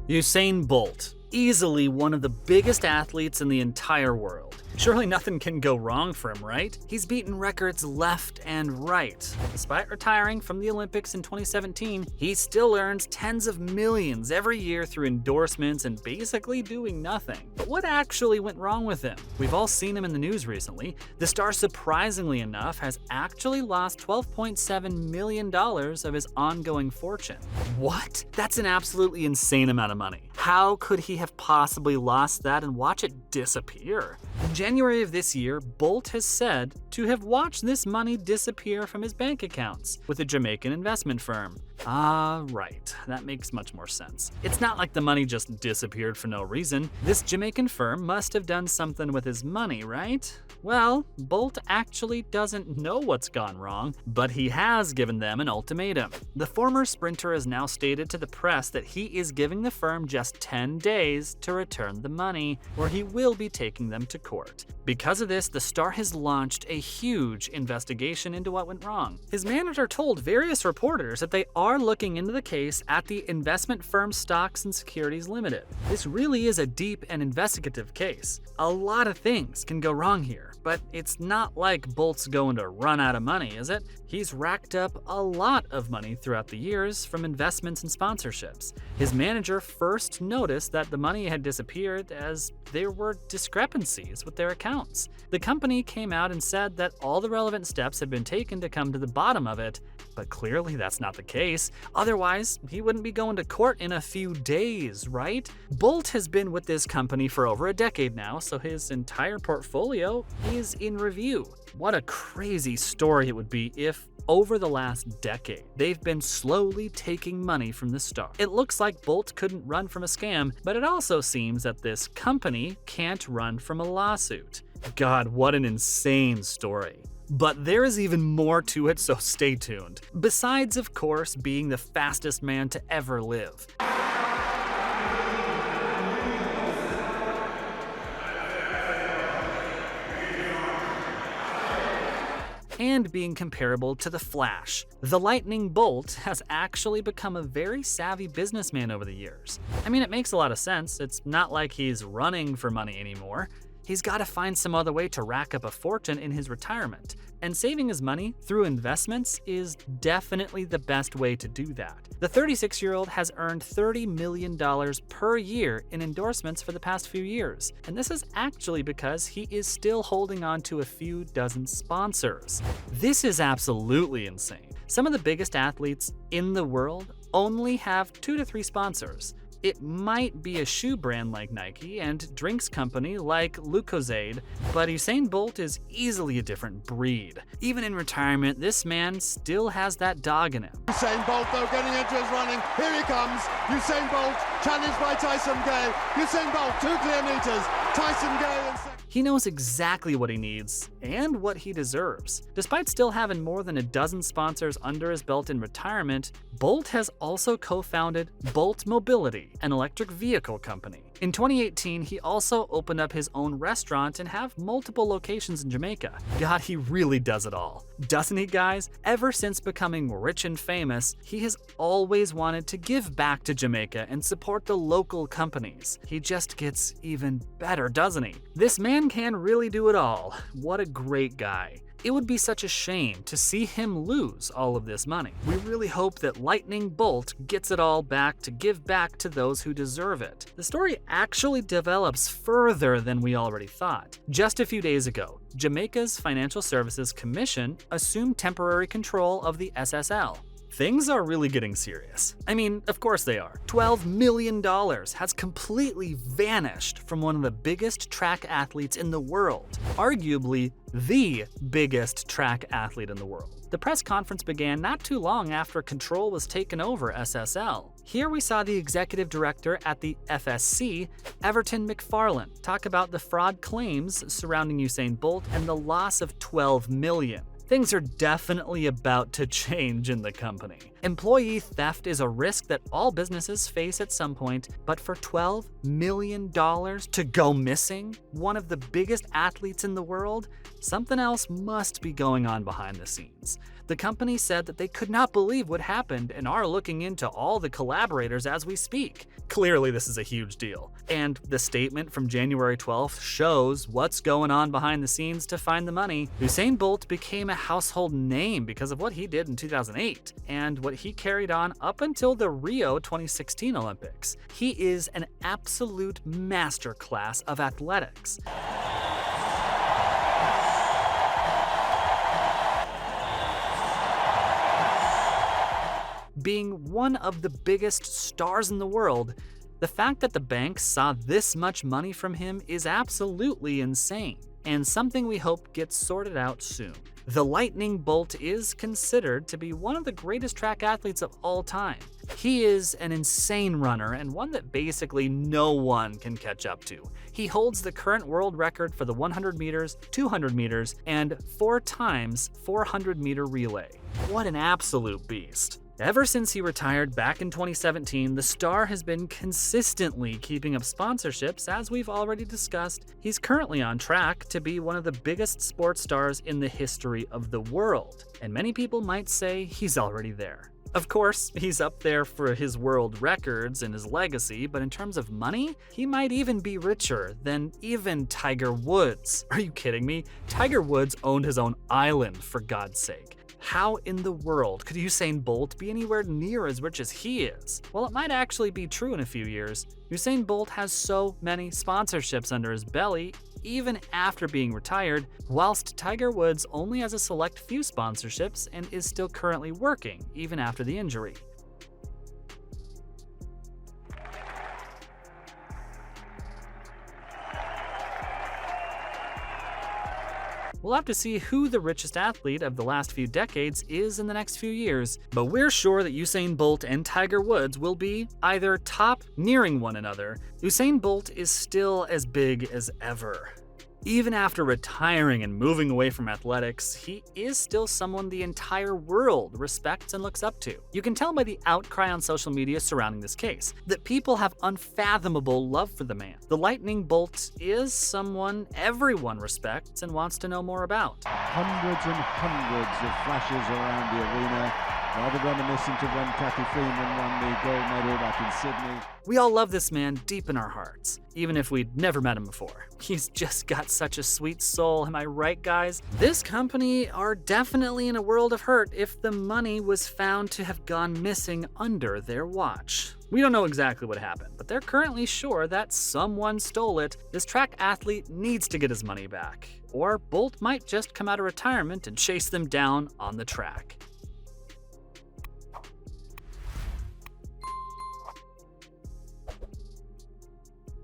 Usain Bolt, easily one of the biggest athletes in the entire world. Surely nothing can go wrong for him, right? He's beaten records left and right. Despite retiring from the Olympics in 2017, he still earns tens of millions every year through endorsements and basically doing nothing. But what actually went wrong with him? We've all seen him in the news recently. The star, surprisingly enough, has actually lost $12.7 million of his ongoing fortune. What? That's an absolutely insane amount of money. How could he have possibly lost that and watch it disappear? In January of this year, Bolt has said to have watched this money disappear from his bank accounts with a Jamaican investment firm. Right, that makes much more sense. It's not like the money just disappeared for no reason. This Jamaican firm must have done something with his money, right? Well, Bolt actually doesn't know what's gone wrong, but he has given them an ultimatum. The former sprinter has now stated to the press that he is giving the firm just 10 days to return the money, or he will be taking them to court. Because of this, the star has launched a huge investigation into what went wrong. His manager told various reporters that they are looking into the case at the investment firm Stocks and Securities Limited. This really is a deep and investigative case. A lot of things can go wrong here, but it's not like Bolt's going to run out of money, is it? He's racked up a lot of money throughout the years from investments and sponsorships. His manager first noticed that the money had disappeared as there were discrepancies with their accounts. The company came out and said that all the relevant steps had been taken to come to the bottom of it, but clearly that's not the case. Otherwise, he wouldn't be going to court in a few days, right? Bolt has been with this company for over a decade now, so his entire portfolio is in review. What a crazy story it would be if, over the last decade, they've been slowly taking money from the star. It looks like Bolt couldn't run from a scam, but it also seems that this company can't run from a lawsuit. God, what an insane story. But there is even more to it, so stay tuned. Besides, of course, being the fastest man to ever live. And being comparable to the Flash. The Lightning Bolt has actually become a very savvy businessman over the years. I mean, it makes a lot of sense. It's not like he's running for money anymore. He's got to find some other way to rack up a fortune in his retirement, and saving his money through investments is definitely the best way to do that. The 36-year-old has earned $30 million per year in endorsements for the past few years, and this is actually because he is still holding on to a few dozen sponsors. This is absolutely insane. Some of the biggest athletes in the world only have 2 to 3 sponsors. It might be a shoe brand like Nike and drinks company like Lucozade, but Usain Bolt is easily a different breed. Even in retirement, this man still has that dog in him. Usain Bolt, though, getting into his running. Here he comes. Usain Bolt, challenged by Tyson Gay. Usain Bolt, 2 clear meters. Tyson Gay in second. He knows exactly what he needs and what he deserves. Despite still having more than a dozen sponsors under his belt in retirement, Bolt has also co-founded Bolt Mobility, an electric vehicle company. In 2018, he also opened up his own restaurant and have multiple locations in Jamaica. God, he really does it all. Doesn't he, guys? Ever since becoming rich and famous, he has always wanted to give back to Jamaica and support the local companies. He just gets even better, doesn't he? This man can really do it all. What a great guy. It would be such a shame to see him lose all of this money. We really hope that Lightning Bolt gets it all back to give back to those who deserve it. The story actually develops further than we already thought. Just a few days ago, Jamaica's Financial Services Commission assumed temporary control of the SSL. Things are really getting serious. I mean, of course they are. $12 million has completely vanished from one of the biggest track athletes in the world, arguably the biggest track athlete in the world. The press conference began not too long after control was taken over SSL. Here we saw the executive director at the FSC, Everton McFarlane, talk about the fraud claims surrounding Usain Bolt and the loss of $12 million. Things are definitely about to change in the company. Employee theft is a risk that all businesses face at some point, but for $12 million to go missing, one of the biggest athletes in the world, something else must be going on behind the scenes. The company said that they could not believe what happened and are looking into all the collaborators as we speak. Clearly, this is a huge deal. And the statement from January 12th shows what's going on behind the scenes to find the money. Usain Bolt became a household name because of what he did in 2008 and what he carried on up until the Rio 2016 Olympics. He is an absolute masterclass of athletics. Being one of the biggest stars in the world, the fact that the bank saw this much money from him is absolutely insane, and something we hope gets sorted out soon. The Lightning Bolt is considered to be one of the greatest track athletes of all time. He is an insane runner and one that basically no one can catch up to. He holds the current world record for the 100 meters, 200 meters, and 4 times 400-meter relay. What an absolute beast. Ever since he retired back in 2017, the star has been consistently keeping up sponsorships, as we've already discussed. He's currently on track to be one of the biggest sports stars in the history of the world, and many people might say he's already there. Of course, he's up there for his world records and his legacy, but in terms of money, he might even be richer than even Tiger Woods. Are you kidding me? Tiger Woods owned his own island, for God's sake. How in the world could Usain Bolt be anywhere near as rich as he is? Well, it might actually be true in a few years. Usain Bolt has so many sponsorships under his belly, even after being retired, whilst Tiger Woods only has a select few sponsorships and is still currently working, even after the injury. We'll have to see who the richest athlete of the last few decades is in the next few years, but we're sure that Usain Bolt and Tiger Woods will be either top nearing one another. Usain Bolt is still as big as ever. Even after retiring and moving away from athletics, he is still someone the entire world respects and looks up to. You can tell by the outcry on social media surrounding this case that people have unfathomable love for the man. The Lightning Bolt is someone everyone respects and wants to know more about. Hundreds and hundreds of flashes around the arena, rather reminiscent of when Kathy Freeman won the gold medal back in Sydney. We all love this man deep in our hearts, even if we'd never met him before. He's just got such a sweet soul, am I right, guys? This company are definitely in a world of hurt if the money was found to have gone missing under their watch. We don't know exactly what happened, but they're currently sure that someone stole it. This track athlete needs to get his money back, or Bolt might just come out of retirement and chase them down on the track.